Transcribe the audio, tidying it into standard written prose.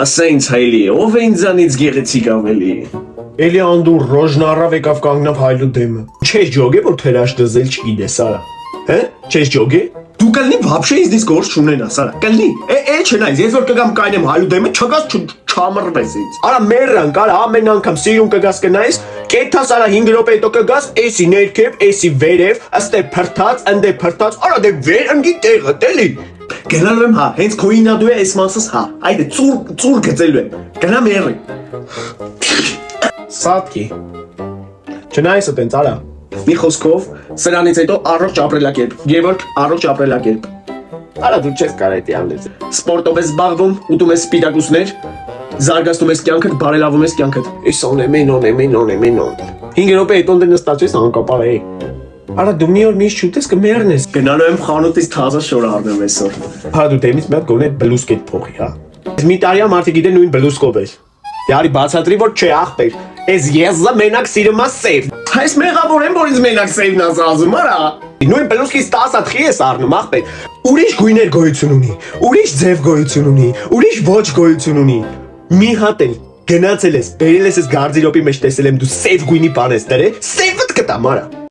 Ասա ինձ հայլի, ով է ինձանից գեղեցիկ ավելի։ Էլի անդուր ռոժն առավ եկավ կանգնավ հայլու դեմը։ Չես ջոգե որ թերաշ դզել չգիտես արա։ Հե? Չես ջոգե։ Դու կլնի вообще ինձ գործ չունենաս, արա։ Կլնի։ Չնայես, ես որ կգամ կայնեմ հայլու դեմը, չգաս չամրվես ինձ։ Արա մերրանք, արա ամեն անգամ սիրուն կգաս կնայես, կեթաս արա 5 րոպե հետո կգաս, էսի ներքև, էսի վերև, ըստե փրթած, ընդե փրթած, արա դե վեր ընկի տեղը, տելի։ Գնալու եմ հա, հենց քոյինադու է այս մասս հա։ Այդե ծուր գծելու եմ։ Գնա մերի։ Սատկի։ Չնայես այտենց արա։ Մի խոսքով, սրանից հետո առողջ ապրելակերպ։ Գևորգ, առողջ ապրելակերպ։ Արա դու չես կարա դա անես։ Սպորտով ես զբաղվում, ուտում ես սպիտակուցներ, զարգացնում ես կյանքդ, բարելավում ես կյանքդ։ Էս օնե։ 5 րոպե հետո դե նստած ես անկապար է։ Արա դու մի օր միշտ շուտես կմեռնես։ Գնալու եմ խանութից թազա շոր առնեմ այսօր։ Հա դու դեմից մի հատ գոնե բլուսկետ փոխի, հա։ Ես մի տարիա մարդը գիտե նույն բլուսկով է։ Դարի բացատրի որ չէ ախպեր։ Էս եզը մենակ սիրում ես սեյվ։ Այս մեղավոր եմ որ ինձ մենակ սեյվն ասում, արա։ Նույն բլուսկից 10 հատ խի ես առնում ախպեր։ Ուրիշ գույներ գոյություն ունի, ուրիշ ձև գոյություն ունի, ուրիշ ոչ գոյություն ունի։ Մի հատ էլ գնացել ես, բերել ես գարձիրոպի մեջ տեսել եմ դու սեյվ գույնի բան ես դրել, սեյվդ կտամ արա։